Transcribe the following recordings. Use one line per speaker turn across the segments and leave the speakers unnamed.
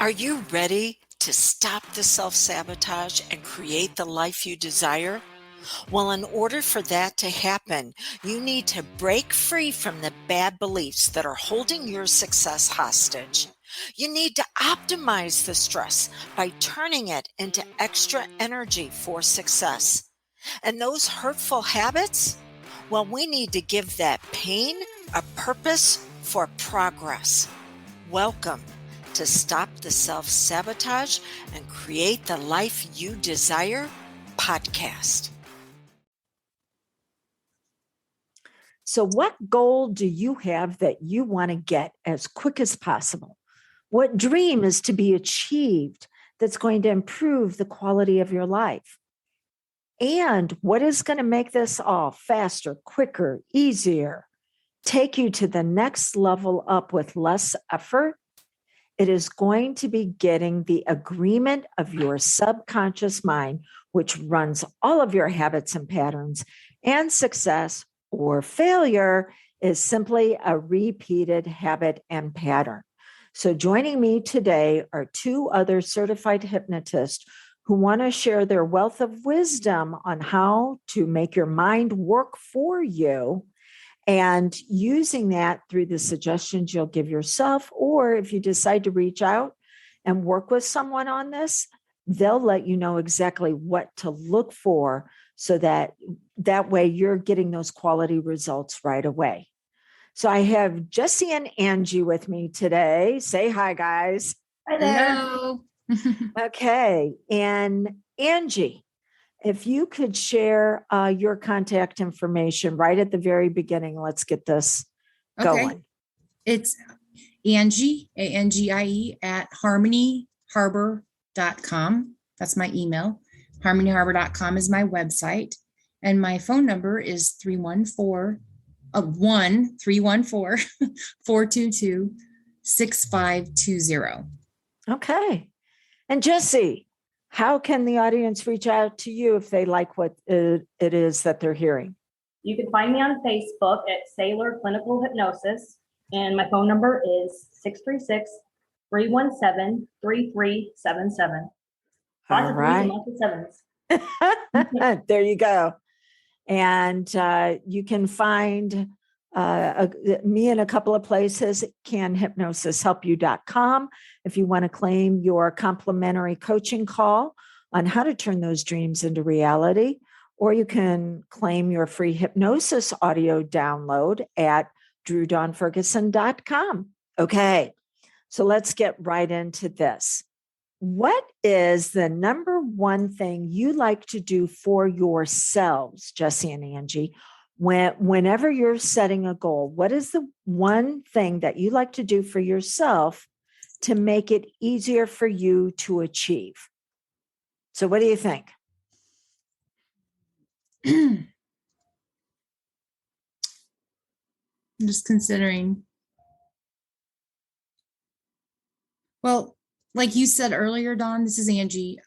Are you ready to stop the self-sabotage and create the life you desire? Well, in order for that to happen, you need to break free from the bad beliefs that are holding your success hostage. You need to optimize the stress by turning it into extra energy for success. And those hurtful habits? Well, we need to give that pain a purpose for progress. Welcome to Stop the Self-Sabotage and Create the Life You Desire podcast.
So what goal do you have that you want to get as quick as possible? What dream is to be achieved that's going to improve the quality of your life? And what is going to make this all faster, quicker, easier, take you to the next level up with less effort? It is going to be getting the agreement of your subconscious mind, which runs all of your habits and patterns, and success or failure is simply a repeated habit and pattern. So joining me today are two other certified hypnotists who want to share their wealth of wisdom on how to make your mind work for you, and using that through the suggestions you'll give yourself, or if you decide to reach out and work with someone on this, they'll let you know exactly what to look for so that way you're getting those quality results right away. So I have Jesse and Angie with me today. Say hi, guys.
Hi there.
Hello.
Okay. And Angie, if you could share your contact information right at the very beginning, let's get this going.
It's Angie, ANGIE, at harmonyharbor.com. That's my email. harmonyharbor.com is my website. And my phone number is 314-422-6520.
Okay. And Jesse, how can the audience reach out to you if they like what it is that they're hearing?
You can find me on Facebook at Sailor Clinical Hypnosis, and my phone number is 636-317-3377.
All right. There you go. And you can find me in a couple of places, canhypnosishelpyou.com, if you want to claim your complimentary coaching call on how to turn those dreams into reality, or you can claim your free hypnosis audio download at drewdawnferguson.com. Okay, so let's get right into this. What is the number one thing you like to do for yourselves, Jesse and Angie, whenever you're setting a goal? What is the one thing that you like to do for yourself to make it easier for you to achieve? So what do you think?
I'm just considering. Well, like you said earlier, Dawn, this is Angie.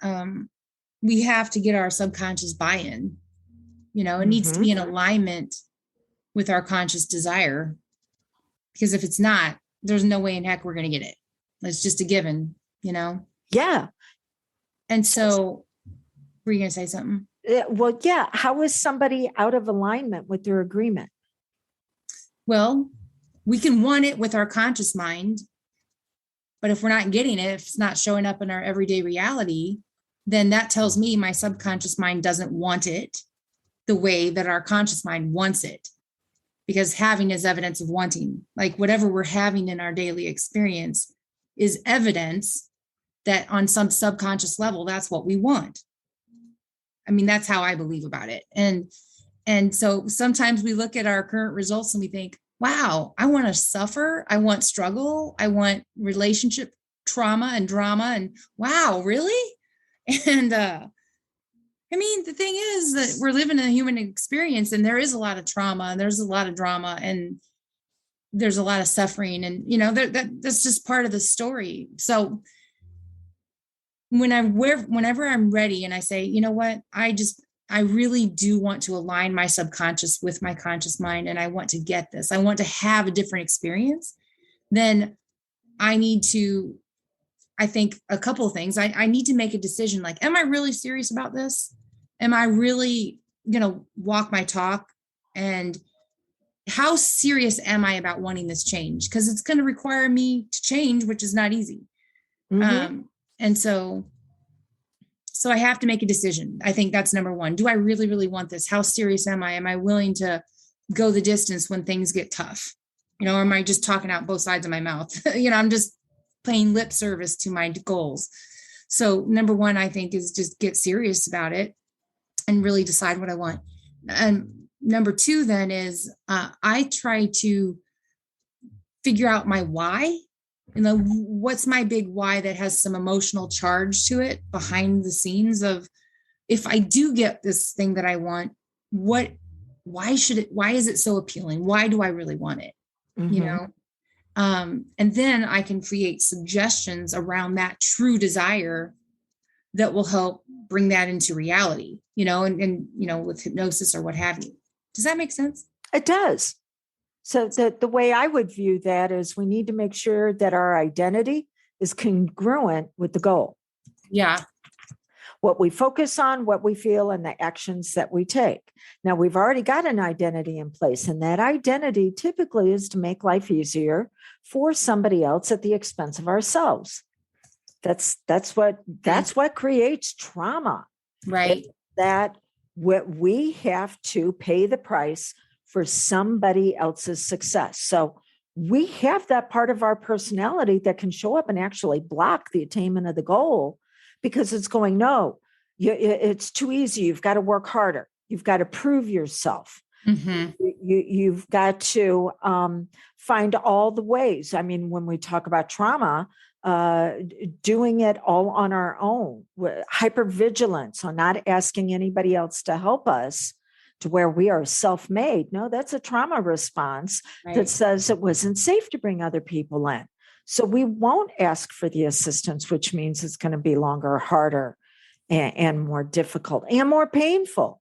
We have to get our subconscious buy-in. You know, it needs to be in alignment with our conscious desire, because if it's not, there's no way in heck we're going to get it. It's just a given, you know?
Yeah.
And so, were you going to say something?
Well, yeah. How is somebody out of alignment with their agreement?
Well, we can want it with our conscious mind, but if we're not getting it, if it's not showing up in our everyday reality, then that tells me my subconscious mind doesn't want it the way that our conscious mind wants it, because having is evidence of wanting. Like whatever we're having in our daily experience is evidence that on some subconscious level, that's what we want. I mean, that's how I believe about it. And so sometimes we look at our current results and we think, wow, I want to suffer. I want struggle. I want relationship trauma and drama. And wow, really? And, I mean, the thing is that we're living a human experience, and there is a lot of trauma, and there's a lot of drama, and there's a lot of suffering, and that's just part of the story. So whenever I'm ready and I say, you know what, I really do want to align my subconscious with my conscious mind, and I want to get this, I want to have a different experience, then I need to I think a couple of things. I need to make a decision. Like, am I really serious about this? Am I really going to walk my talk? And how serious am I about wanting this change? Because it's going to require me to change, which is not easy. And so I have to make a decision. I think that's number one. Do I really, really want this? How serious am I? Am I willing to go the distance when things get tough? Or am I just talking out both sides of my mouth? I'm just paying lip service to my goals. So number one, I think, is just get serious about it and really decide what I want. And number two then is I try to figure out my why. What's my big why that has some emotional charge to it behind the scenes of, if I do get this thing that I want, why is it so appealing? Why do I really want it? And then I can create suggestions around that true desire that will help bring that into reality, and with hypnosis or what have you. Does that make sense?
It does. So the way I would view that is, we need to make sure that our identity is congruent with the goal.
Yeah.
What we focus on, what we feel, and the actions that we take. Now, we've already got an identity in place, and that identity typically is to make life easier for somebody else at the expense of ourselves. That's what creates trauma.
Right.
That we have to pay the price for somebody else's success. So we have that part of our personality that can show up and actually block the attainment of the goal, because it's going, no, it's too easy. You've got to work harder. You've got to prove yourself. You've got to find all the ways. I mean, when we talk about trauma, doing it all on our own, hypervigilance on not asking anybody else to help us, to where we are self-made. No, that's a trauma response that says it wasn't safe to bring other people in. So we won't ask for the assistance, which means it's going to be longer, harder, and more difficult and more painful.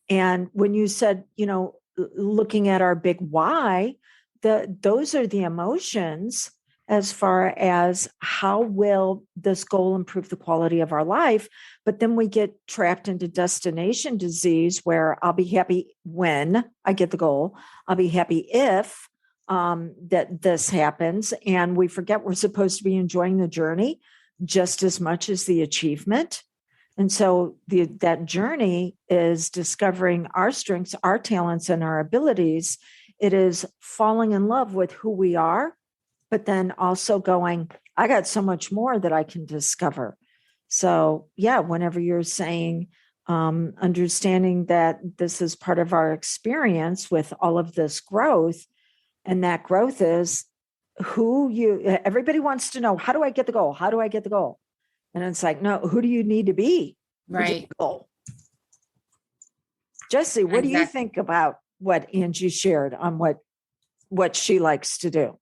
And when you said, looking at our big why, those are the emotions as far as how will this goal improve the quality of our life. But then we get trapped into destination disease, where I'll be happy when I get the goal. I'll be happy if that this happens. And we forget we're supposed to be enjoying the journey just as much as the achievement. And so that journey is discovering our strengths, our talents, and our abilities. It is falling in love with who we are, but then also going, I got so much more that I can discover. So yeah, whenever you're saying, understanding that this is part of our experience with all of this growth, and that growth is everybody wants to know, how do I get the goal? How do I get the goal? And it's like, no, who do you need to be?
Right.
Goal? Jesse, what do you think about what Angie shared on what she likes to do?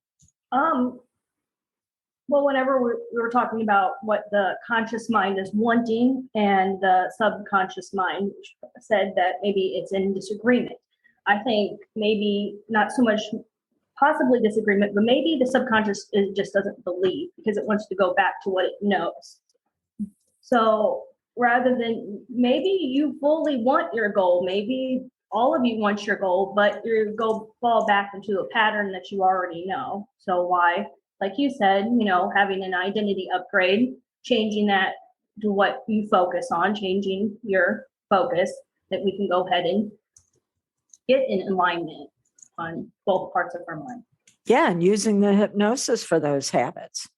Well, whenever we were talking about what the conscious mind is wanting, and the subconscious mind said that maybe it's in disagreement. I think maybe not so much possibly disagreement, but maybe the subconscious just doesn't believe, because it wants to go back to what it knows. So rather than, maybe you fully want your goal, maybe all of you want your goal, but you fall back into a pattern that you already know. So why, like you said, having an identity upgrade, changing that to what you focus on, changing your focus, that we can go ahead and get in alignment on both parts of our mind.
Yeah, and using the hypnosis for those habits.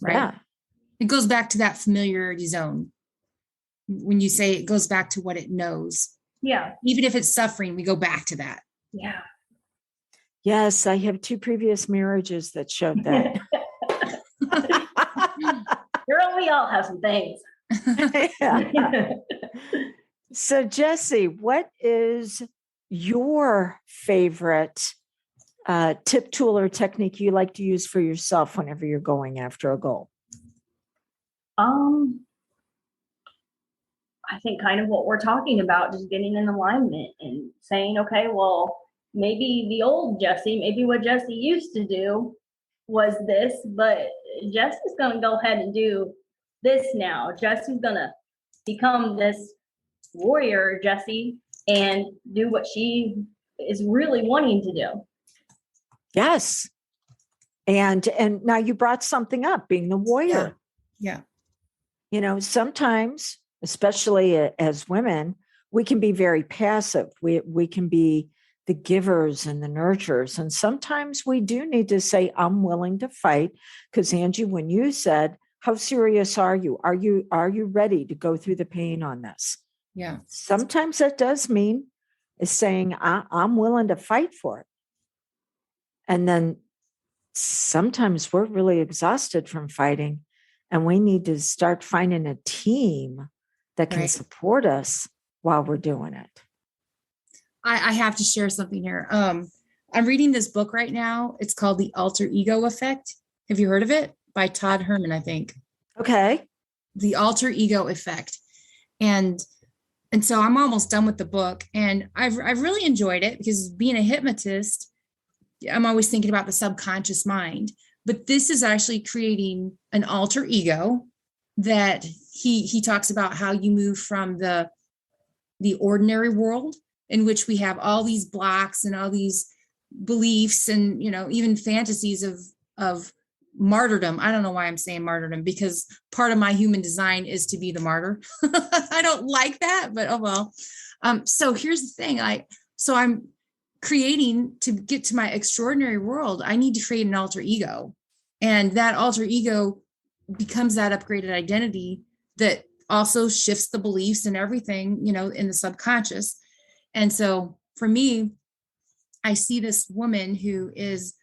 Right.
Yeah.
It goes back to that familiarity zone. When you say it goes back to what it knows.
Yeah.
Even if it's suffering, we go back to that.
Yeah.
Yes, I have 2 previous marriages that showed that.
Girl, we all have some things.
Yeah. So Jesse, what is your favorite tip, tool, or technique you like to use for yourself whenever you're going after a goal?
I think kind of what we're talking about, just getting in alignment and saying, okay, well, maybe the old Jesse, maybe what Jesse used to do was this, but Jesse's going to go ahead and do this now. Jesse's going to become this warrior, Jesse, and do what she is really wanting to do.
Yes. And now you brought something up, being the warrior.
Yeah.
You know, sometimes, especially as women, we can be very passive. We can be the givers and the nurturers. And sometimes we do need to say, I'm willing to fight. Because Angie, when you said, how serious are you? Are you ready to go through the pain on this?
Yeah.
Sometimes that does mean is saying, I'm willing to fight for it. And then sometimes we're really exhausted from fighting, and we need to start finding a team that can support us while we're doing it.
I have to share something here. I'm reading this book right now. It's called The Alter Ego Effect. Have you heard of it? By Todd Herman, I think.
Okay.
The Alter Ego Effect. And so I'm almost done with the book, and I've really enjoyed it, because being a hypnotist, I'm always thinking about the subconscious mind. But this is actually creating an alter ego that he talks about how you move from the ordinary world, in which we have all these blocks and all these beliefs and, you know, even fantasies of martyrdom. I don't know why I'm saying martyrdom, because part of my human design is to be the martyr. I don't like that, but oh well. So here's the thing. I'm creating, to get to my extraordinary world, I need to create an alter ego. And that alter ego becomes that upgraded identity that also shifts the beliefs and everything, you know, in the subconscious. And so for me, I see this woman who is,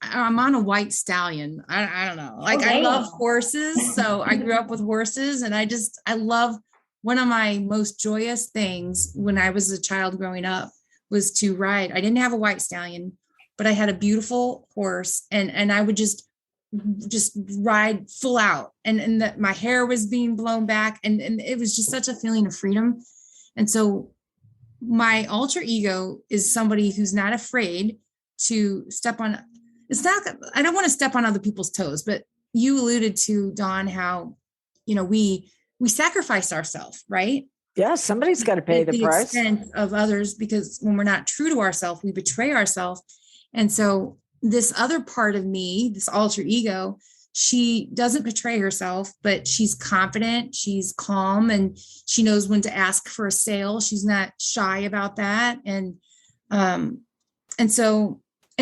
I'm on a white stallion. I don't know. Like, I love horses. So I grew up with horses, and I love, one of my most joyous things when I was a child growing up was to ride. I didn't have a white stallion, but I had a beautiful horse, and I would just ride full out, and that my hair was being blown back, and it was just such a feeling of freedom. And so my alter ego is somebody who's not afraid to step on, I don't want to step on other people's toes, but you alluded to, Dawn, how, you know, we sacrifice ourselves, right?
Yeah, somebody's got to pay the price.
At the expense of others, because when we're not true to ourselves, we betray ourselves. And so this other part of me, this alter ego, she doesn't betray herself, but she's confident, she's calm, and she knows when to ask for a sale. She's not shy about that. And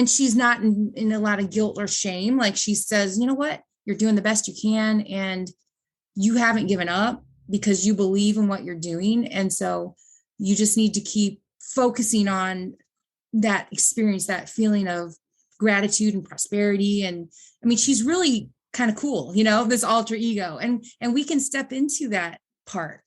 she's not in a lot of guilt or shame. Like, she says, you know what, you're doing the best you can, and you haven't given up, because you believe in what you're doing. And so you just need to keep focusing on that experience, that feeling of gratitude and prosperity. And I mean, she's really kind of cool, you know, this alter ego, and we can step into that part,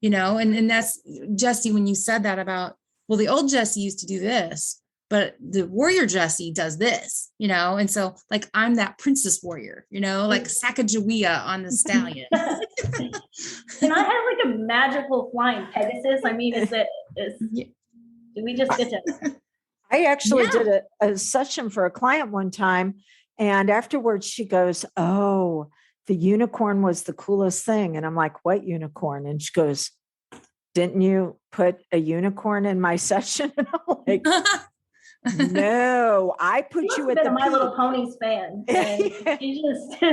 you know, and that's, Jesse, when you said that about, well, the old Jesse used to do this, but the warrior Jesse does this, you know? And so, like, I'm that princess warrior, you know, like Sacagawea on the stallion.
And I have like a magical flying Pegasus. I mean, do we just get to?
I actually did a session for a client one time, and afterwards she goes, oh, the unicorn was the coolest thing. And I'm like, what unicorn? And she goes, didn't you put a unicorn in my session? And I'm like, no, I put you at the
My
peak.
Little Ponies fan. And she just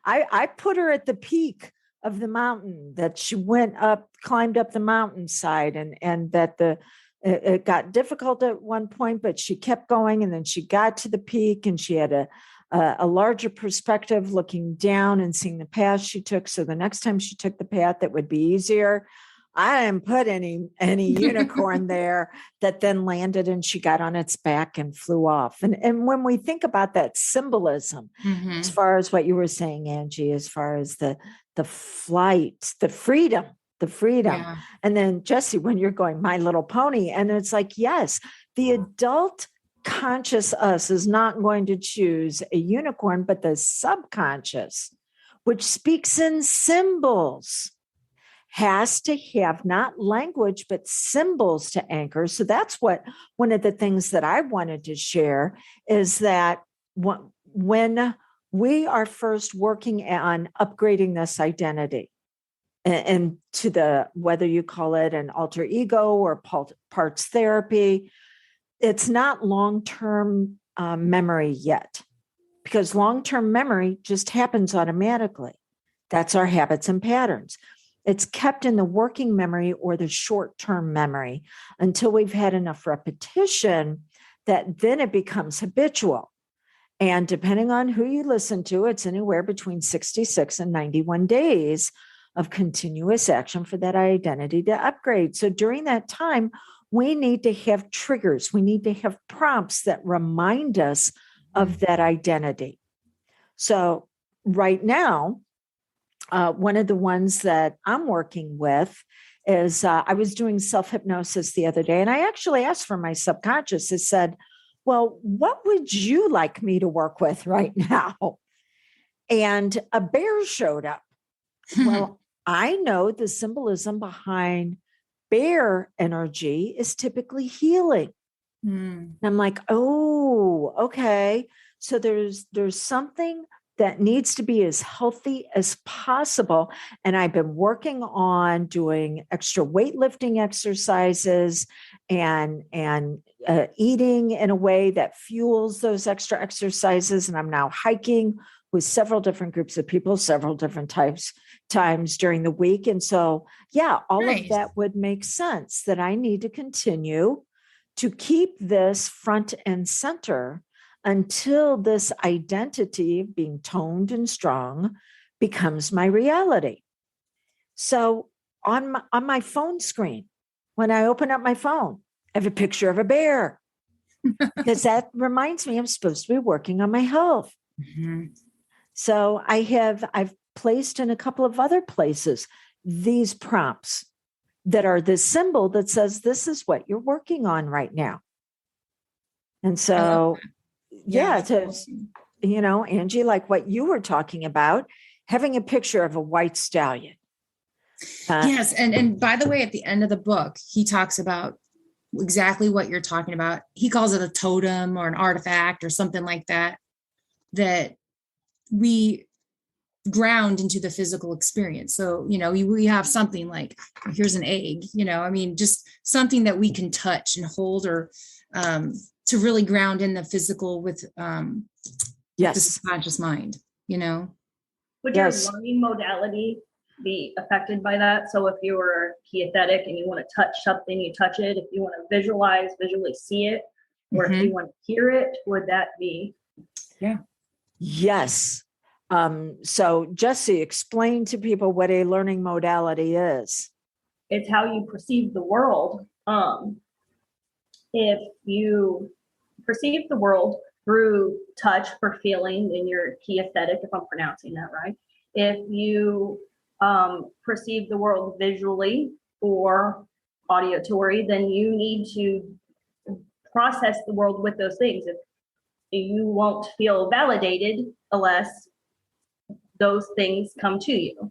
I put her at the peak of the mountain, that she climbed up the mountainside, and that it got difficult at one point, but she kept going, and then she got to the peak, and she had a larger perspective, looking down and seeing the path she took. So the next time she took the path, that would be easier. I didn't put any unicorn there, that then landed, and she got on its back and flew off. And when we think about that symbolism, as far as what you were saying, Angie, as far as the flight, the freedom. Yeah. And then, Jesse, when you're going, My Little Pony, and it's like, yes, the adult conscious us is not going to choose a unicorn, but the subconscious, which speaks in symbols, has to have not language, but symbols to anchor. So that's what one of the things that I wanted to share is that when we are first working on upgrading this identity and to the, whether you call it an alter ego or parts therapy, it's not long-term memory yet, because long-term memory just happens automatically. That's our habits and patterns. It's kept in the working memory or the short-term memory until we've had enough repetition that then it becomes habitual. And depending on who you listen to, it's anywhere between 66 and 91 days of continuous action for that identity to upgrade. So during that time, we need to have triggers. We need to have prompts that remind us of that identity. So right now, one of the ones that I'm working with is I was doing self-hypnosis the other day, and I actually asked for my subconscious. It said, well, what would you like me to work with right now? And a bear showed up. Well, I know the symbolism behind bear energy is typically healing. And I'm like, oh, okay. So there's something that needs to be as healthy as possible. And I've been working on doing extra weightlifting exercises and eating in a way that fuels those extra exercises. And I'm now hiking with several different groups of people, several different times during the week. And so, yeah, all of that would make sense, that I need to continue to keep this front and center until this identity being toned and strong becomes my reality. So on my phone screen, when I open up my phone, I have a picture of a bear because that reminds me I'm supposed to be working on my health.
Mm-hmm.
So I've placed in a couple of other places these prompts that are this symbol that says this is what you're working on right now. And so, Angie, like what you were talking about, having a picture of a white stallion.
Yes. And by the way, at the end of the book, he talks about exactly what you're talking about. He calls it a totem or an artifact or something like that, that we ground into the physical experience. So, we have something like, here's an egg, just something that we can touch and hold, or to really ground in the physical with the subconscious mind,
Would your learning modality be affected by that? So if you were kinesthetic and you want to touch something, you touch it. If you want to visually see it, or if you want to hear it, would that be?
Yeah.
Yes. So Jesse, explain to people what a learning modality is.
It's how you perceive the world. If you perceive the world through touch or feeling, then you're kinesthetic, if I'm pronouncing that right. If you perceive the world visually or auditory, then you need to process the world with those things. If you won't feel validated unless those things come to you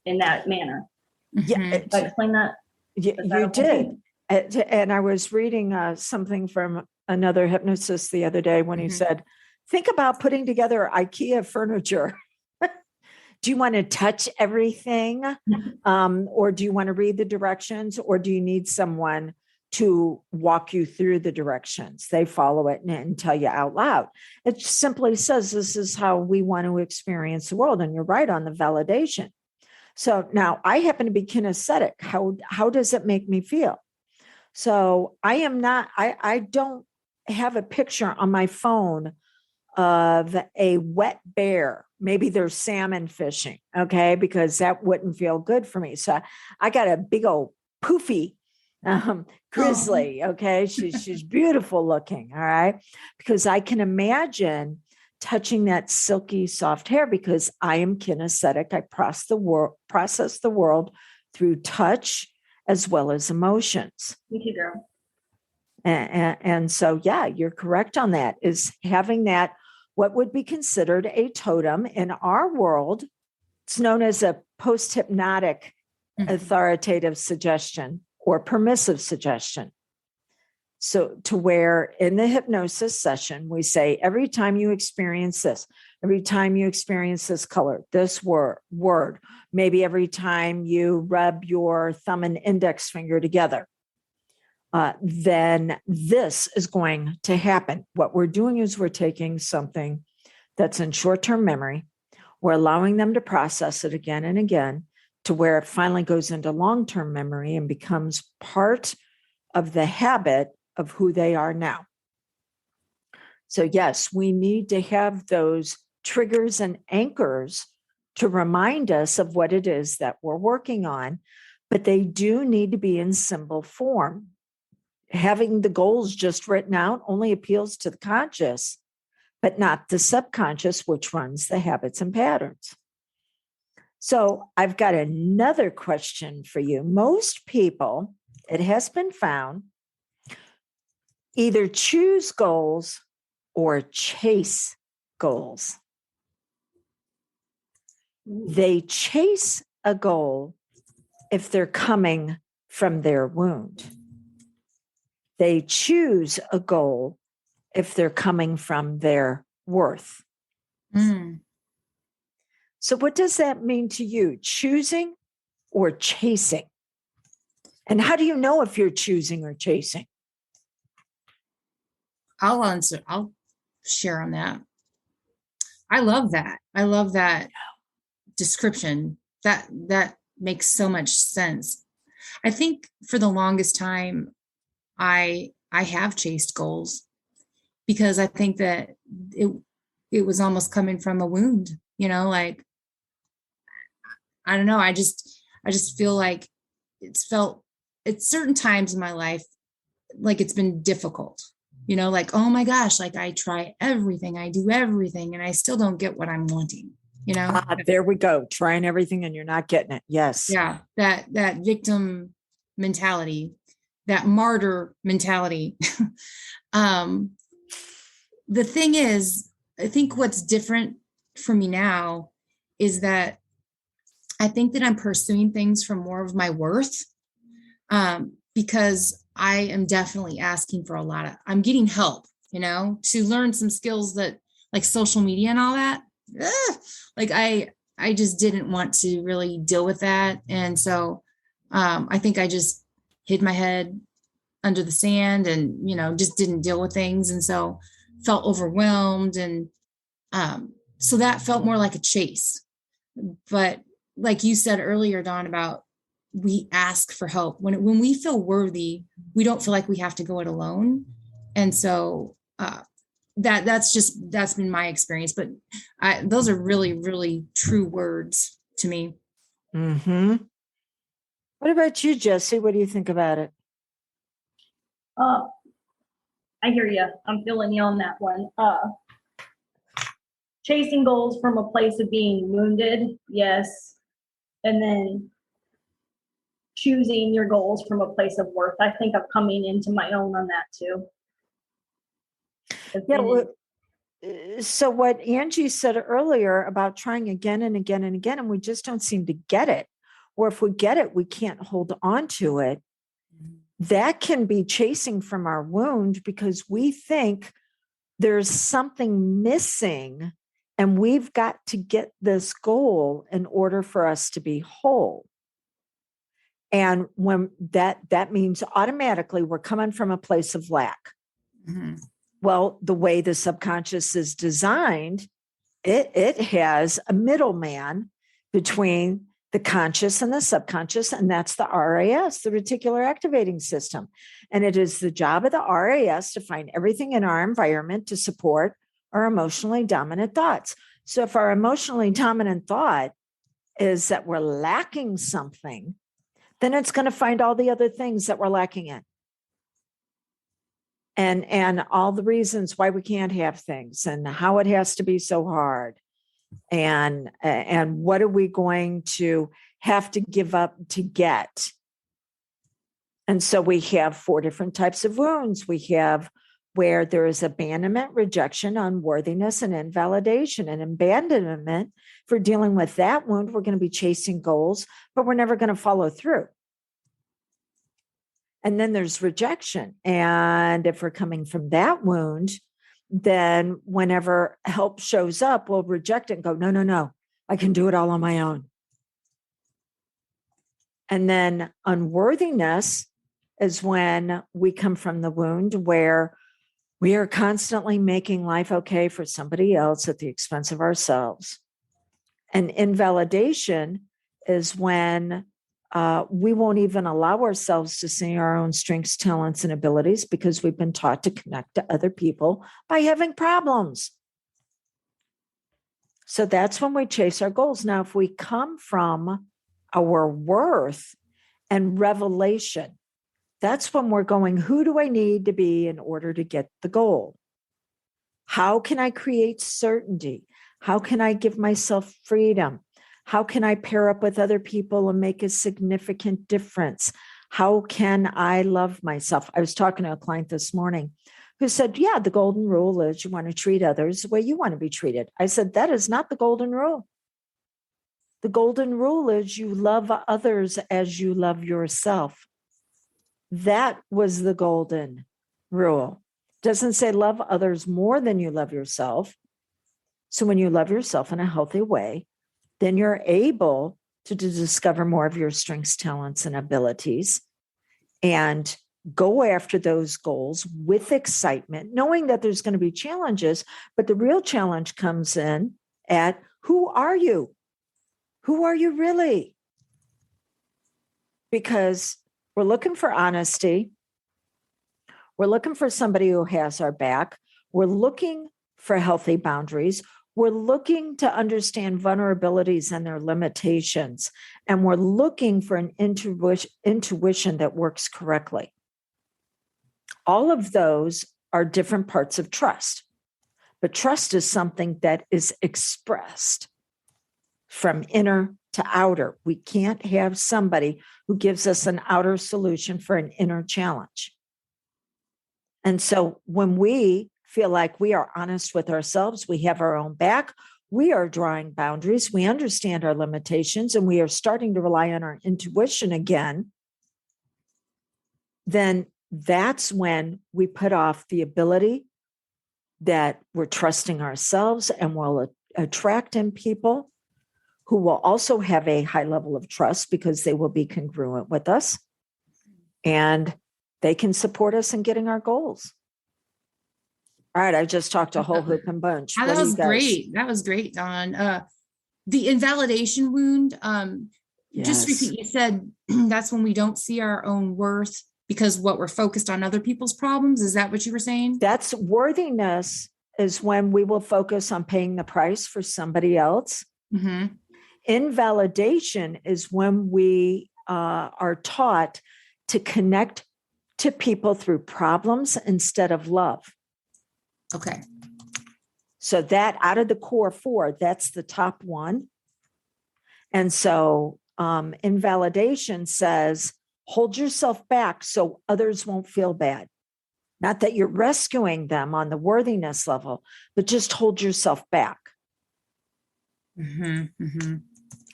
in that manner.
Yeah,
did I explain that?
You did. And I was reading something from another hypnotist the other day when he said, think about putting together IKEA furniture. Do you want to touch everything? Or do you want to read the directions? Or do you need someone to walk you through the directions? They follow it and tell you out loud. It simply says, this is how we want to experience the world. And you're right on the validation. So now I happen to be kinesthetic. How does it make me feel? So I don't have a picture on my phone of a wet bear. Maybe there's salmon fishing, okay, because that wouldn't feel good for me. So I got a big old poofy grizzly, okay? She's beautiful looking, all right? Because I can imagine touching that silky soft hair because I am kinesthetic. I process the world through touch as well as emotions.
Thank you, girl.
And so, yeah, you're correct on that, is having that, what would be considered a totem in our world. It's known as a post-hypnotic authoritative suggestion or permissive suggestion. So to where in the hypnosis session, we say, every time you experience this, every time you experience this color, this word, maybe every time you rub your thumb and index finger together, then this is going to happen. What we're doing is we're taking something that's in short-term memory, we're allowing them to process it again and again to where it finally goes into long-term memory and becomes part of the habit of who they are now. So yes, we need to have those triggers and anchors to remind us of what it is that we're working on, but they do need to be in symbol form. Having the goals just written out only appeals to the conscious, but not the subconscious, which runs the habits and patterns. So I've got another question for you. Most people, it has been found, either choose goals or chase goals. They chase a goal if they're coming from their wound. They choose a goal if they're coming from their worth. So what does that mean to you? Choosing or chasing? And how do you know if you're choosing or chasing?
I'll answer. I'll share on that. I love that. I love that description. That makes so much sense. I think for the longest time, I have chased goals because I think that it was almost coming from a wound, like, I don't know. I just feel like it's felt at certain times in my life, like it's been difficult, like, oh my gosh, like I try everything, I do everything, and I still don't get what I'm wanting,
There we go. Trying everything and you're not getting it. Yes.
Yeah. That victim mentality, that martyr mentality. The thing is, I think what's different for me now is that I think that I'm pursuing things from more of my worth, because I am definitely asking for I'm getting help, to learn some skills that, like social media and all that. Like I just didn't want to really deal with that. And so I think I just hid my head under the sand and, just didn't deal with things. And so felt overwhelmed. And so that felt more like a chase. But like you said earlier, Dawn, about we ask for help. When we feel worthy, we don't feel like we have to go it alone. And so that's been my experience. But those are really, really true words to me.
Mm-hmm. What about you, Jesse? What do you think about it?
I hear you. I'm feeling you on that one. Chasing goals from a place of being wounded, yes. And then choosing your goals from a place of worth. I think I'm coming into my own on that too.
Yeah. So what Angie said earlier about trying again and again and again, and we just don't seem to get it. Or if we get it, we can't hold on to it. That can be chasing from our wound because we think there's something missing and we've got to get this goal in order for us to be whole. And when that means automatically we're coming from a place of lack. Mm-hmm. Well, the way the subconscious is designed, it has a middleman between the conscious and the subconscious, and that's the RAS, the reticular activating system. And it is the job of the RAS to find everything in our environment to support our emotionally dominant thoughts. So if our emotionally dominant thought is that we're lacking something, then it's going to find all the other things that we're lacking in. And all the reasons why we can't have things and how it has to be so hard. And what are we going to have to give up to get? And so we have 4 different types of wounds. We have where there is abandonment, rejection, unworthiness, and invalidation. And abandonment, for dealing with that wound, we're going to be chasing goals, but we're never going to follow through. And then there's rejection. And if we're coming from that wound, then whenever help shows up, we'll reject it and go, no, no, no, I can do it all on my own. And then unworthiness is when we come from the wound where we are constantly making life okay for somebody else at the expense of ourselves. And invalidation is when we won't even allow ourselves to see our own strengths, talents, and abilities because we've been taught to connect to other people by having problems. So that's when we chase our goals. Now, if we come from our worth and revelation, that's when we're going, who do I need to be in order to get the goal? How can I create certainty? How can I give myself freedom? How can I pair up with other people and make a significant difference? How can I love myself? I was talking to a client this morning who said, yeah, the golden rule is you want to treat others the way you want to be treated. I said, that is not the golden rule. The golden rule is you love others as you love yourself. That was the golden rule. Doesn't say love others more than you love yourself. So when you love yourself in a healthy way, then you're able to discover more of your strengths, talents, and abilities and go after those goals with excitement, knowing that there's going to be challenges, but the real challenge comes in at who are you? Who are you really? Because we're looking for honesty. We're looking for somebody who has our back. We're looking for healthy boundaries. We're looking to understand vulnerabilities and their limitations. And we're looking for an intuition that works correctly. All of those are different parts of trust. But trust is something that is expressed from inner to outer. We can't have somebody who gives us an outer solution for an inner challenge. And so when we feel like we are honest with ourselves, we have our own back, we are drawing boundaries, we understand our limitations, and we are starting to rely on our intuition again, then that's when we put off the ability that we're trusting ourselves and will attract in people who will also have a high level of trust because they will be congruent with us and they can support us in getting our goals. All right, I just talked a whole hoop and bunch.
That was great. That was great, Dawn. The invalidation wound, just repeat, you said that's when we don't see our own worth because what we're focused on other people's problems. Is that what you were saying?
That's worthiness is when we will focus on paying the price for somebody else.
Mm-hmm.
Invalidation is when we are taught to connect to people through problems instead of love.
Okay.
So that out of the core four, that's the top one. And so invalidation says, hold yourself back so others won't feel bad. Not that you're rescuing them on the worthiness level, but just hold yourself back.
Mm-hmm. Mm-hmm.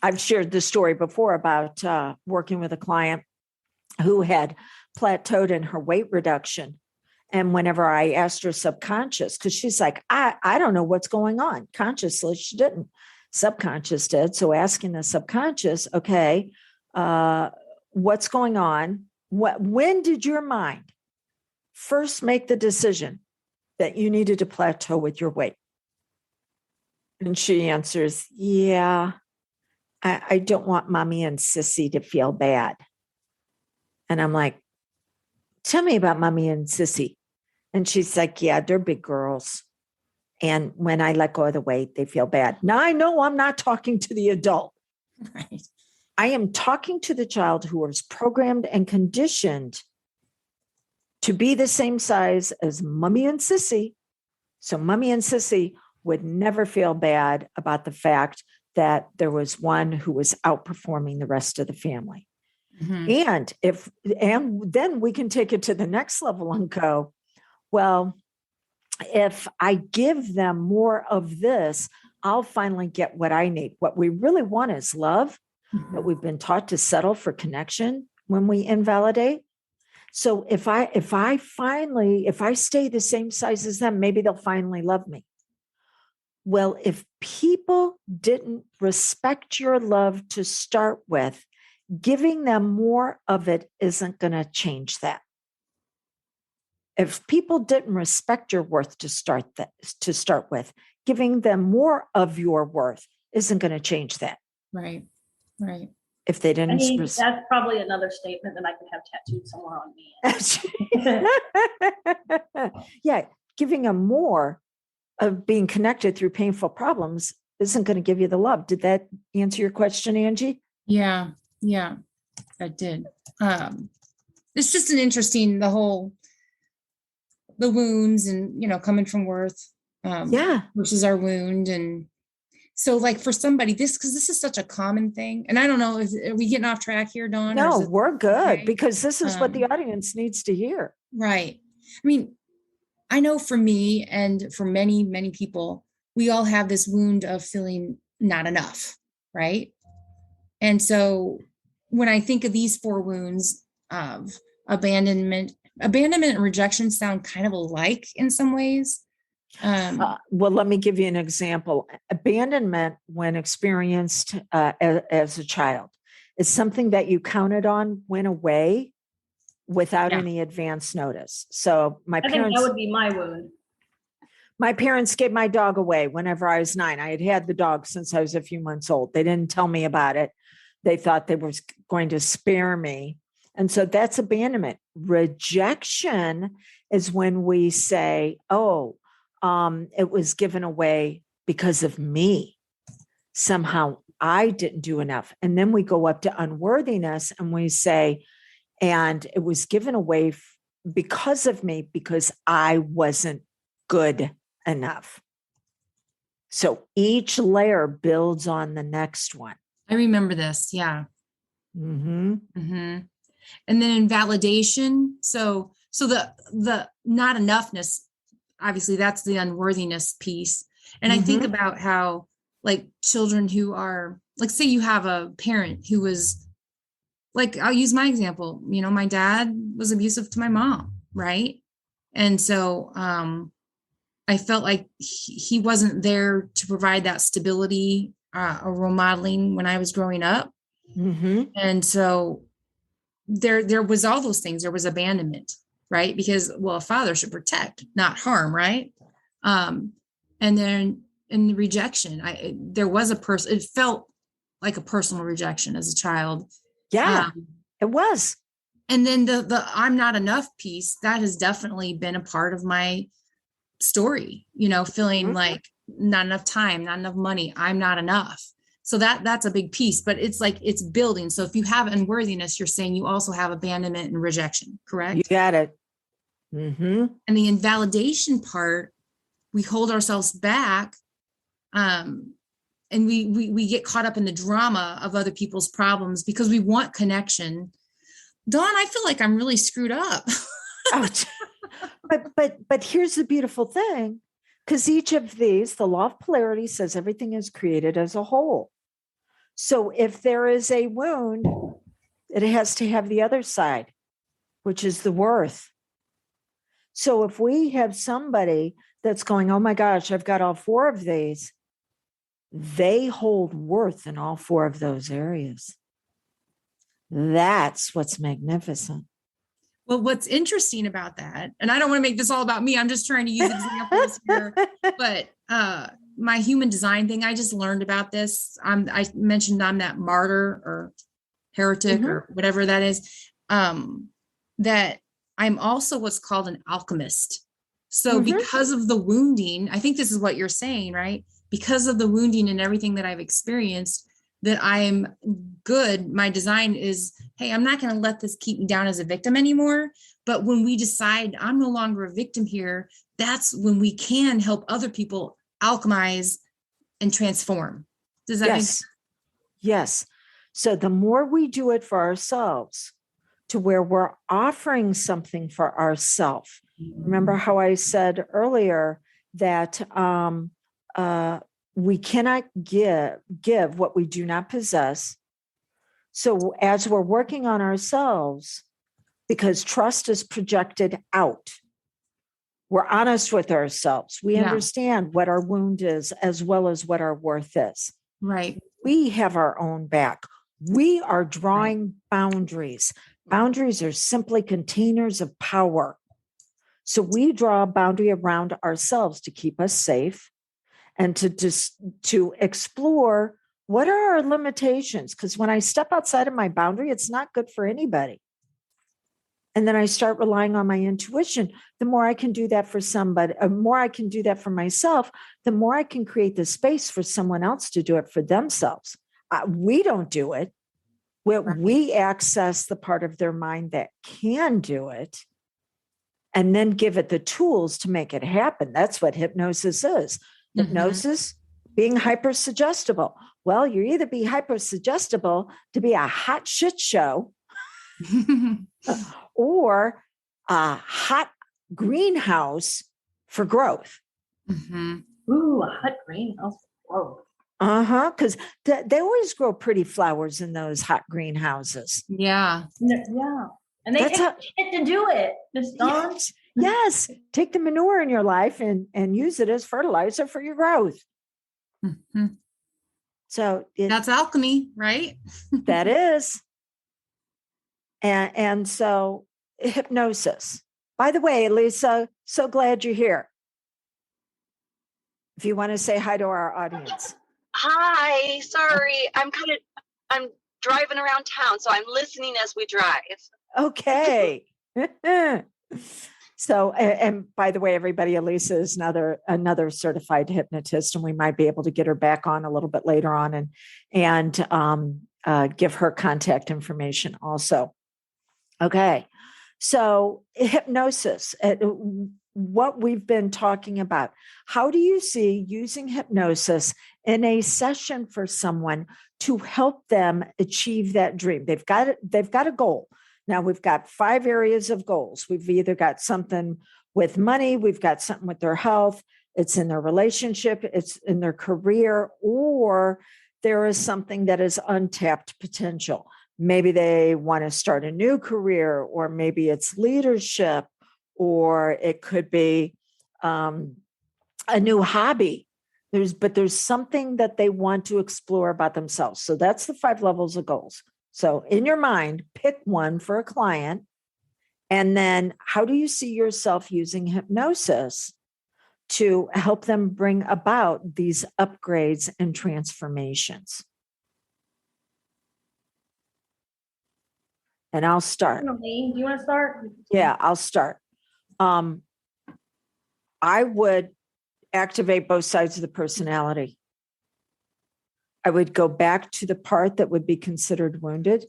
I've shared this story before about working with a client who had plateaued in her weight reduction. And whenever I asked her subconscious, because she's like, I don't know what's going on. Consciously, she didn't. Subconscious did. So asking the subconscious, okay, what's going on? When did your mind first make the decision that you needed to plateau with your weight? And she answers, yeah, I don't want mommy and sissy to feel bad. And I'm like, tell me about mommy and sissy. And she's like, yeah, they're big girls. And when I let go of the weight, they feel bad. Now I know I'm not talking to the adult.
Right.
I am talking to the child who was programmed and conditioned to be the same size as mommy and sissy. So mommy and sissy would never feel bad about the fact that there was one who was outperforming the rest of the family. Mm-hmm. And then we can take it to the next level and go, well, if I give them more of this, I'll finally get what I need. What we really want is love, mm-hmm. but we've been taught to settle for connection when we invalidate. So if I stay the same size as them, maybe they'll finally love me. Well, if people didn't respect your love to start with, giving them more of it isn't going to change that. If people didn't respect your worth to start with, giving them more of your worth isn't going to change that.
Right. Right.
If they didn't,
that's probably another statement that I could have tattooed somewhere on me.
Yeah, giving them more of being connected through painful problems isn't going to give you the love. Did that answer your question, Angie?
Yeah, that did. It's just an interesting, the wounds and, coming from worth versus our wound. And so like for somebody, because this is such a common thing, and I don't know, are we getting off track here, Dawn?
No, we're good,
okay?
Because this is what the audience needs to hear.
Right. I mean, I know for me and for many, many people, we all have this wound of feeling not enough, right? And so when I think of these 4 wounds of abandonment and rejection sound kind of alike in some ways.
Well, let me give you an example. Abandonment, when experienced as a child, is something that you counted on went away without any advance notice. So I think that
would be my wound.
My parents gave my dog away whenever I was 9. I had the dog since I was a few months old. They didn't tell me about it. They thought they were going to spare me. And so that's abandonment. Rejection is when we say, it was given away because of me. Somehow I didn't do enough. And then we go up to unworthiness and we say, and it was given away because of me, because I wasn't good enough. So each layer builds on the next one.
I remember this. Yeah.
Mm-hmm.
Mm-hmm. And then invalidation. So the not enoughness, obviously that's the unworthiness piece. And I think about how like children who are like, say you have a parent who was like, I'll use my example, my dad was abusive to my mom. Right. And so, I felt like he wasn't there to provide that stability or role modeling when I was growing up.
Mm-hmm.
And so there was all those things. There was abandonment, right? Because, a father should protect, not harm, right? And then in the rejection, there was a person, it felt like a personal rejection as a child.
Yeah, it was.
And then the I'm not enough piece, that has definitely been a part of my story, feeling like not enough time, not enough money, I'm not enough. So that's a big piece, but it's like it's building. So if you have unworthiness, you're saying you also have abandonment and rejection, correct?
You got it. Mm-hmm.
And the invalidation part, we hold ourselves back, and we get caught up in the drama of other people's problems because we want connection. Dawn, I feel like I'm really screwed up.
But here's the beautiful thing, because each of these, the law of polarity says everything is created as a whole. So if there is a wound, it has to have the other side, which is the worth. So if we have somebody that's going, oh my gosh, I've got all 4 of these, they hold worth in all 4 of those areas. That's what's magnificent.
Well, what's interesting about that, and I don't want to make this all about me, I'm just trying to use examples here, but my human design thing, I just learned about this. I mentioned I'm that martyr or heretic or whatever that is, that I'm also what's called an alchemist. So because of the wounding, I think this is what you're saying, right? Because of the wounding and everything that I've experienced, that I'm good. My design is, hey, I'm not going to let this keep me down as a victim anymore. But when we decide I'm no longer a victim here, that's when we can help other people alchemize and transform. Does that make sense?
Yes. So the more we do it for ourselves, to where we're offering something for ourselves. Remember how I said earlier that we cannot give what we do not possess. So as we're working on ourselves, because trust is projected out. We're honest with ourselves. We understand what our wound is as well as what our worth is.
Right.
We have our own back. We are drawing boundaries. Boundaries are simply containers of power. So we draw a boundary around ourselves to keep us safe and to explore what are our limitations. Because when I step outside of my boundary, it's not good for anybody. And then I start relying on my intuition. The more I can do that for somebody, the more I can do that for myself, the more I can create the space for someone else to do it for themselves. We don't do it. We access the part of their mind that can do it and then give it the tools to make it happen. That's what hypnosis is. Hypnosis, being hypersuggestible. Well, you either be hypersuggestible to be a hot shit show or a hot greenhouse for growth.
Ooh, a hot greenhouse for growth.
Because they always grow pretty flowers in those hot greenhouses.
Yeah.
Yeah. And they take shit to do it, Miss Dawn.
Yes. Take the manure in your life and use it as fertilizer for your growth. So
that's alchemy, right?
That is. And so hypnosis. By the way, Lisa, so glad you're here. If you want to say hi to our audience.
Hi, sorry. I'm driving around town, so I'm listening as we drive.
Okay. So, and by the way, everybody, Elisa is another certified hypnotist, and we might be able to get her back on a little bit later on and give her contact information also. Okay. So hypnosis, what we've been talking about. How do you see using hypnosis in a session for someone to help them achieve that dream? They've got a goal. Now we've got 5 areas of goals. We've either got something with money, we've got something with their health, it's in their relationship, it's in their career, or there is something that is untapped potential. Maybe they want to start a new career, or maybe it's leadership, or it could be a new hobby. There's something that they want to explore about themselves. So that's the 5 levels of goals. So in your mind, pick one for a client. And then how do you see yourself using hypnosis to help them bring about these upgrades and transformations? And I'll start.
Do you want to start?
Yeah, I'll start. I would activate both sides of the personality. I would go back to the part that would be considered wounded.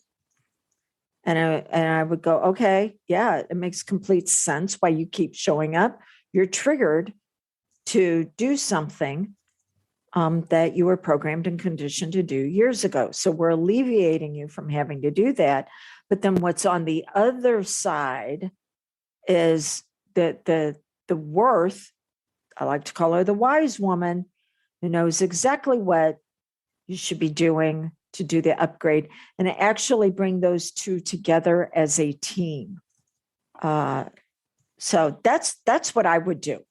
And I would go, okay, yeah, it makes complete sense why you keep showing up. You're triggered to do something that you were programmed and conditioned to do years ago. So we're alleviating you from having to do that. But then what's on the other side is the worth. I like to call her the wise woman, who knows exactly what you should be doing to do the upgrade, and actually bring those two together as a team. So that's what I would do.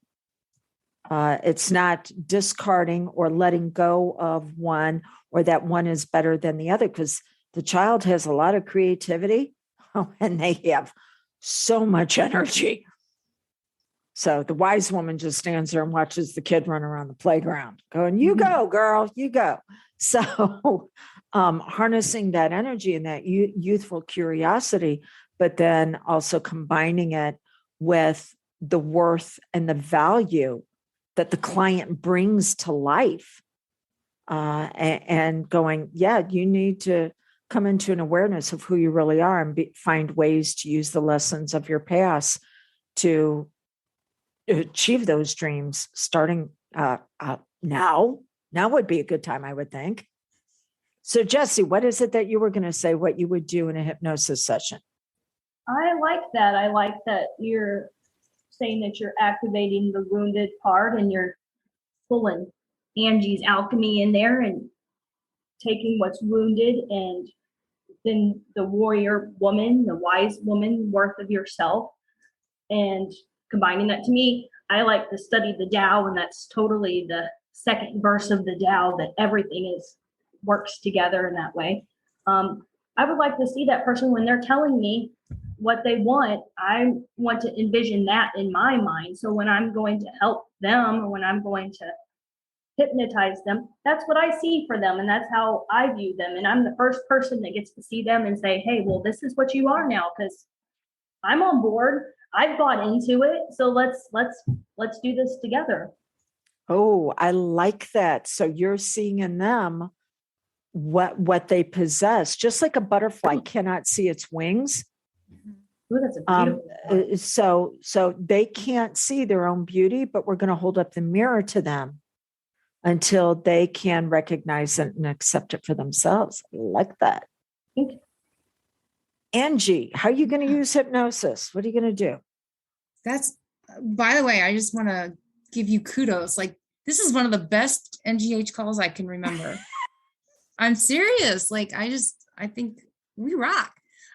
It's not discarding or letting go of one, or that one is better than the other, because the child has a lot of creativity and they have so much energy. So the wise woman just stands there and watches the kid run around the playground going, you go, girl, you go. So harnessing that energy and that youthful curiosity, but then also combining it with the worth and the value that the client brings to life, and going, yeah, you need to come into an awareness of who you really are and find ways to use the lessons of your past to achieve those dreams starting now. Now would be a good time, I would think. So Jesse, what is it that you were going to say, what you would do in a hypnosis session?
I like that. I like that you're saying that you're activating the wounded part and you're pulling Angie's alchemy in there and taking what's wounded and then the warrior woman, the wise woman, worth of yourself, and combining that. To me, I like to study the Tao, and that's totally the second verse of the Tao, that everything is works together in that way. I would like to see that person when they're telling me what they want. I want to envision that in my mind. So when I'm going to help them, or when I'm going to hypnotize them, that's what I see for them, and that's how I view them. And I'm the first person that gets to see them and say, hey, well, this is what you are now, because I'm on board. I've bought into it. So let's do this together.
Oh, I like that. So you're seeing in them what they possess, just like a butterfly cannot see its wings.
Ooh, that's a beautiful
So they can't see their own beauty, but we're going to hold up the mirror to them until they can recognize it and accept it for themselves. I like that.
Thank you.
Angie, how are you going to use hypnosis? What are you going to do?
That's, by the way, I just want to give you kudos. Like, this is one of the best NGH calls I can remember. I'm serious. Like, I think we rock.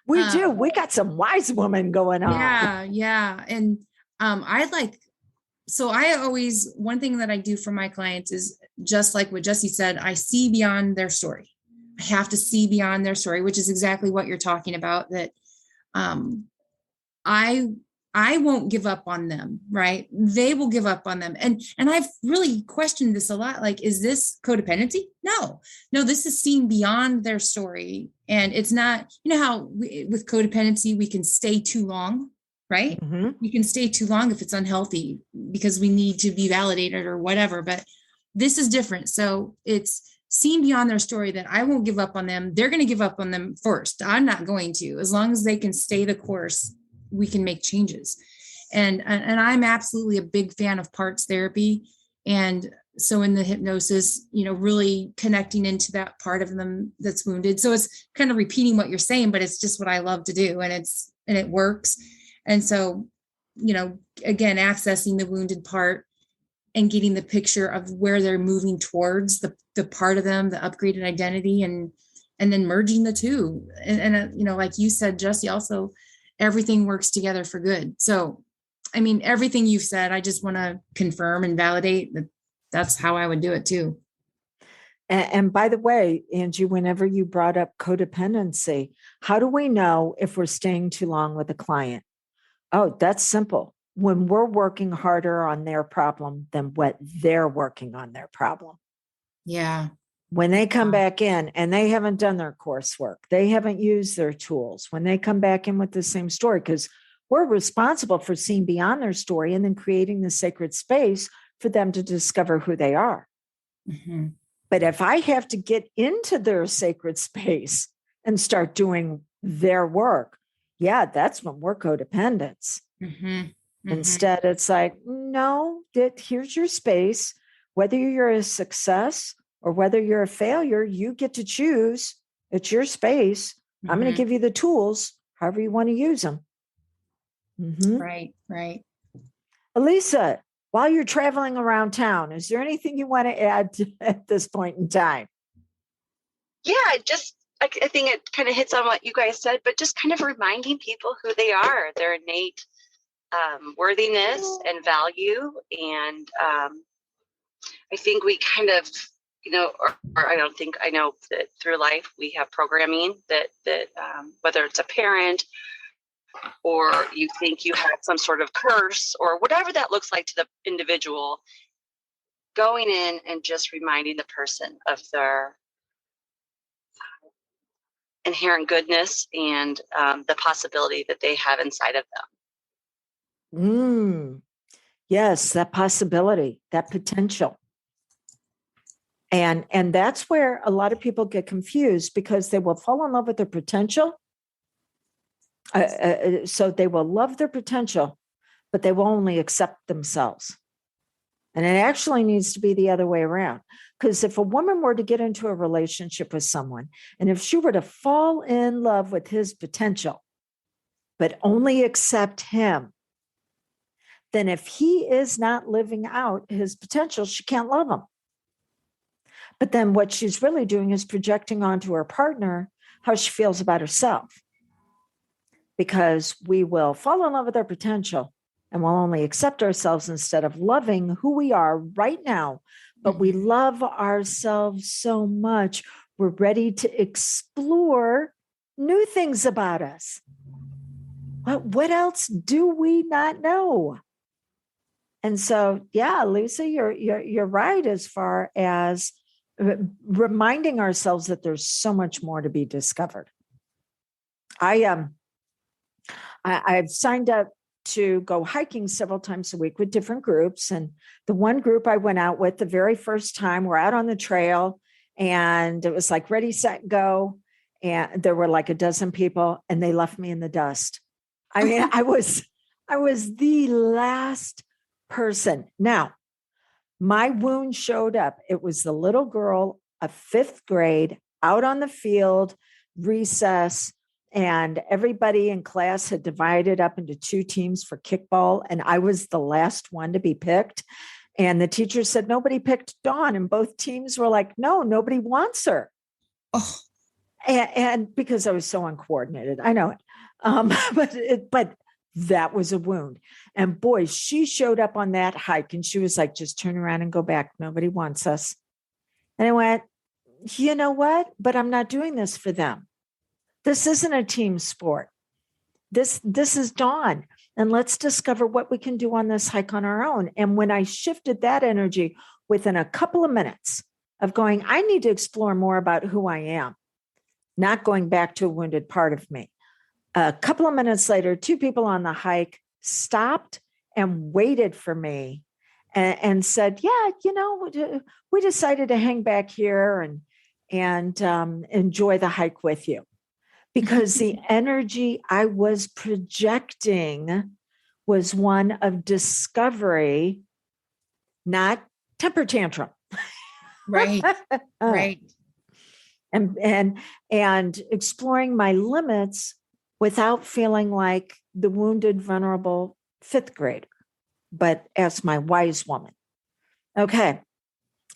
We do. We got some wise women going on.
Yeah. And one thing that I do for my clients is just like what Jesse said, I see beyond their story. I have to see beyond their story, which is exactly what you're talking about, that I won't give up on them, right? They will give up on them. And I've really questioned this a lot. Like, is this codependency? No, this is seeing beyond their story. And it's not, how with codependency, we can stay too long, right?
Mm-hmm.
We can stay too long if it's unhealthy because we need to be validated or whatever. But this is different. So it's seeing beyond their story, that I won't give up on them. They're going to give up on them first. I'm not going to. As long as they can stay the course, we can make changes. And I'm absolutely a big fan of parts therapy. And so in the hypnosis, really connecting into that part of them that's wounded. So it's kind of repeating what you're saying, but it's just what I love to do. And it works. And so, again, accessing the wounded part and getting the picture of where they're moving towards, the part of them, the upgraded identity, and then merging the two. And like you said, Jesse, also, everything works together for good. So, everything you've said, I just want to confirm and validate that that's how I would do it too.
And by the way, Angie, whenever you brought up codependency, how do we know if we're staying too long with a client? Oh, that's simple. When we're working harder on their problem than what they're working on their problem.
Yeah.
When they come back in and they haven't done their coursework, they haven't used their tools, when they come back in with the same story, because we're responsible for seeing beyond their story and then creating the sacred space for them to discover who they are.
Mm-hmm.
But if I have to get into their sacred space and start doing their work, that's when we're codependents.
Mm-hmm. Mm-hmm.
Instead, it's like, no, here's your space. Whether you're a success or whether you're a failure, you get to choose. It's your space. I'm going to give you the tools, however you want to use them. Mm-hmm.
Right.
Elisa, while you're traveling around town, is there anything you want to add at this point in time?
Yeah, I think it kind of hits on what you guys said, but just kind of reminding people who they are, their innate worthiness and value. And I think we kind of, or I know that through life we have programming that whether it's a parent or you think you had some sort of curse or whatever that looks like to the individual, going in and just reminding the person of their inherent goodness and the possibility that they have inside of them.
Yes, that possibility, that potential. And that's where a lot of people get confused, because they will fall in love with their potential. So they will love their potential, but they will only accept themselves. And it actually needs to be the other way around. Because if a woman were to get into a relationship with someone, and if she were to fall in love with his potential, but only accept him, then if he is not living out his potential, she can't love him. But then what she's really doing is projecting onto her partner how she feels about herself. Because we will fall in love with our potential and we'll only accept ourselves instead of loving who we are right now. But we love ourselves so much, we're ready to explore new things about us. What else do we not know? And so, yeah, Lisa, you're right as far as reminding ourselves that there's so much more to be discovered. I've signed up to go hiking several times a week with different groups. And the one group I went out with the very first time, we're out on the trail and it was like ready, set, go. And there were like a dozen people and they left me in the dust. I mean, I was the last person. Now, my wound showed up. It was the little girl of 5th grade out on the field, recess, and everybody in class had divided up into 2 teams for kickball. And I was the last one to be picked. And the teacher said, nobody picked Dawn. And both teams were like, no, nobody wants her.
Oh.
And because I was so uncoordinated, I know it. But that was a wound. And boy, she showed up on that hike and she was like, just turn around and go back. Nobody wants us. And I went, you know what? But I'm not doing this for them. This isn't a team sport. This is Dawn. And let's discover what we can do on this hike on our own. And when I shifted that energy within a couple of minutes of going, I need to explore more about who I am, not going back to a wounded part of me. A couple of minutes later, 2 people on the hike stopped and waited for me and said, yeah, we decided to hang back here and enjoy the hike with you. Because the energy I was projecting was one of discovery, not temper tantrum.
Right. Right.
And exploring my limits without feeling like the wounded, vulnerable 5th grader, but as my wise woman. Okay.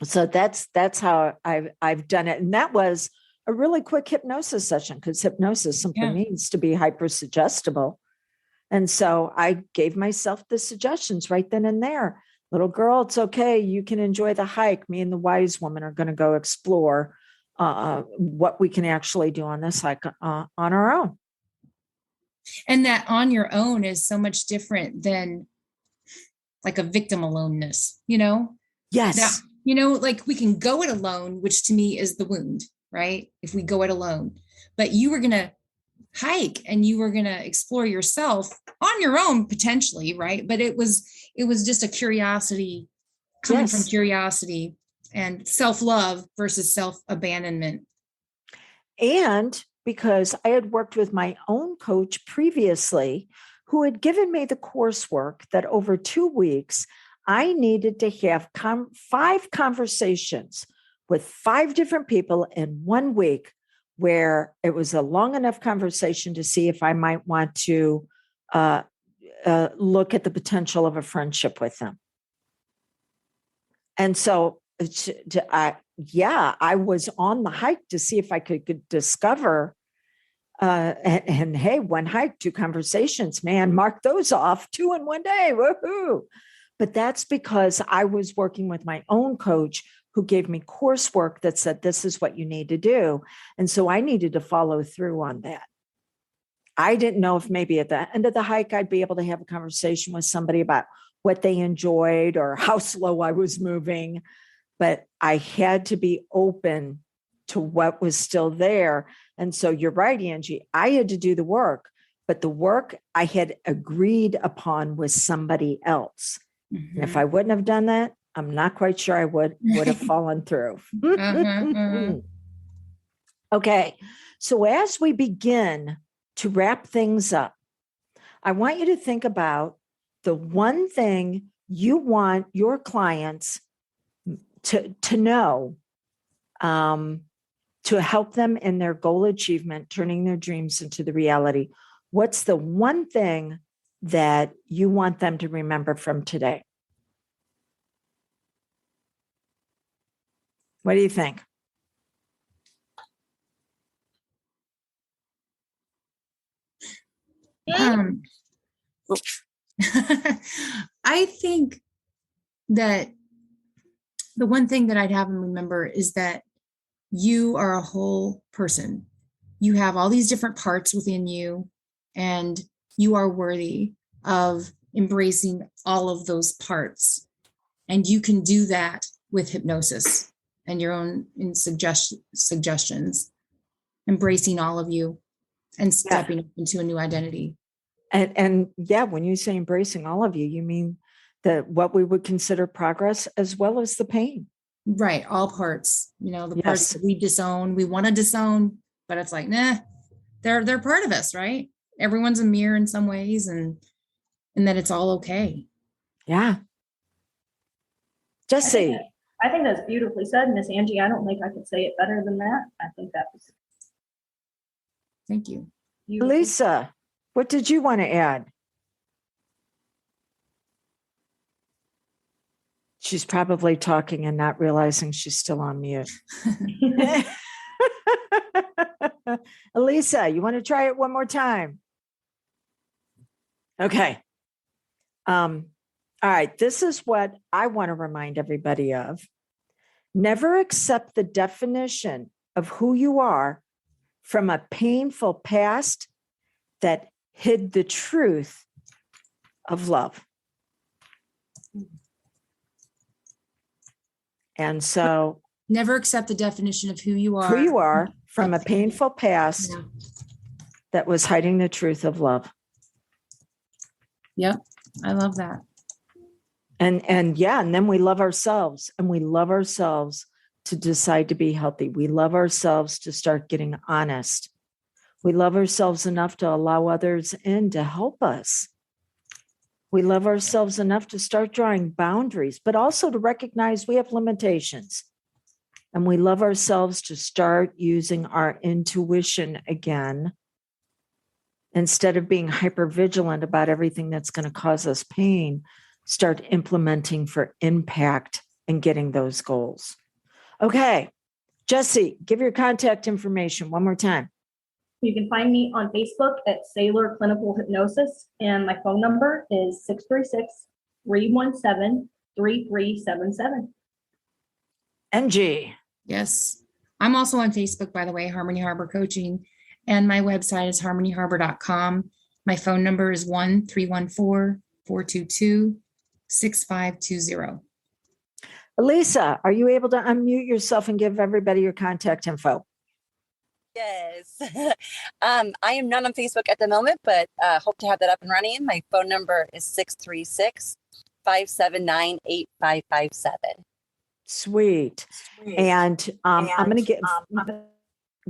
So that's how I've done it. And that was a really quick hypnosis session because hypnosis simply means to be hypersuggestible. And so I gave myself the suggestions right then and there. Little girl, it's okay. You can enjoy the hike. Me and the wise woman are going to go explore what we can actually do on this hike on our own.
And that on your own is so much different than like a victim aloneness,
Yes.
Now, like we can go it alone, which to me is the wound. Right? If we go it alone, but you were going to hike and you were going to explore yourself on your own potentially. Right. But it was just a curiosity coming from curiosity and self-love versus self-abandonment.
And because I had worked with my own coach previously, who had given me the coursework that over 2 weeks, I needed to have 5 conversations with 5 different people in 1 week, where it was a long enough conversation to see if I might want to look at the potential of a friendship with them. And so, I was on the hike to see if I could discover. And hey, 1 hike, 2 conversations, man, mark those off, 2 in 1 day. Woohoo! But that's because I was working with my own coach who gave me coursework that said, this is what you need to do. And so I needed to follow through on that. I didn't know if maybe at the end of the hike, I'd be able to have a conversation with somebody about what they enjoyed or how slow I was moving. But I had to be open to what was still there. And so you're right, Angie, I had to do the work, but the work I had agreed upon with somebody else. And if I wouldn't have done that, I'm not quite sure I would have fallen through. Okay. So as we begin to wrap things up, I want you to think about the one thing you want your clients to know to help them in their goal achievement, turning their dreams into the reality. What's the one thing that you want them to remember from today? What do you think?
I think that the one thing that I'd have them remember is that you are a whole person. You have all these different parts within you, and you are worthy of embracing all of those parts. And you can do that with hypnosis and your own suggestions, embracing all of you and stepping up into a new identity.
And yeah, when you say embracing all of you, you mean what we would consider progress as well as the pain.
Right. All parts, the parts that we disown, we want to disown, but it's like, nah, they're part of us, right? Everyone's a mirror in some ways, and that it's all okay.
Yeah. Jesse.
I think that's beautifully said, Miss Angie. I don't think I could say it better than that. I think that was.
Thank you.
Lisa, what did you want to add? She's probably talking and not realizing she's still on mute. Elisa, you want to try it one more time? Okay. All right. This is what I want to remind everybody of. Never accept the definition of who you are from a painful past that hid the truth of love. And so
never accept the definition of who you are
from a painful past that was hiding the truth of love.
Yep. I love that.
And then we love ourselves, and we love ourselves to decide to be healthy. We love ourselves to start getting honest. We love ourselves enough to allow others in to help us. We love ourselves enough to start drawing boundaries, but also to recognize we have limitations. And we love ourselves to start using our intuition again, instead of being hypervigilant about everything that's going to cause us pain. Start implementing for impact and getting those goals. Okay, Jesse, give your contact information one more time.
You can find me on Facebook at Sailor Clinical Hypnosis, and my phone number is 636-317-3377.
NG.
Yes. I'm also on Facebook, by the way, Harmony Harbor Coaching, and my website is harmonyharbor.com. My phone number is 1-314-422-6520.
Elisa, are you able to unmute yourself and give everybody your contact info?
Yes. I am not on Facebook at the moment, but hope to have that up and running. My phone number is 636-579-8557.
Sweet. And I'm going to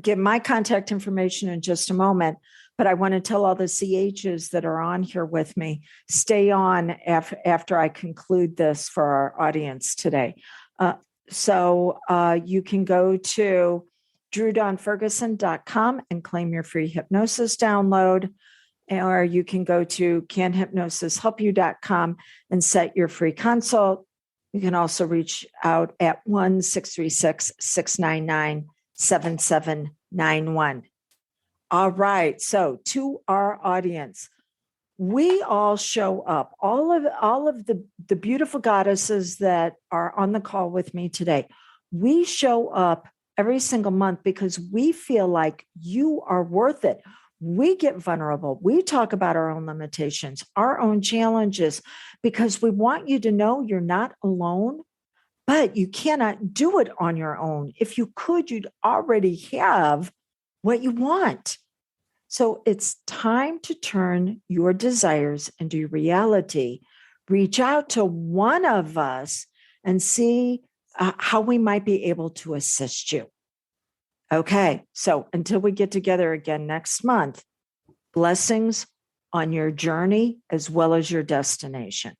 give my contact information in just a moment, but I want to tell all the CHs that are on here with me, stay on after I conclude this for our audience today. So you can go to drewdawnferguson.com and claim your free hypnosis download, or you can go to canhypnosishelpyou.com and set your free consult. You can also reach out at 1-636-699-7791. All right. So to our audience, we all show up. All of the beautiful goddesses that are on the call with me today, we show up every single month because we feel like you are worth it. We get vulnerable. We talk about our own limitations, our own challenges, because we want you to know you're not alone, but you cannot do it on your own. If you could, you'd already have what you want. So it's time to turn your desires into reality. Reach out to one of us and see how we might be able to assist you. Okay, so until we get together again next month, blessings on your journey as well as your destination.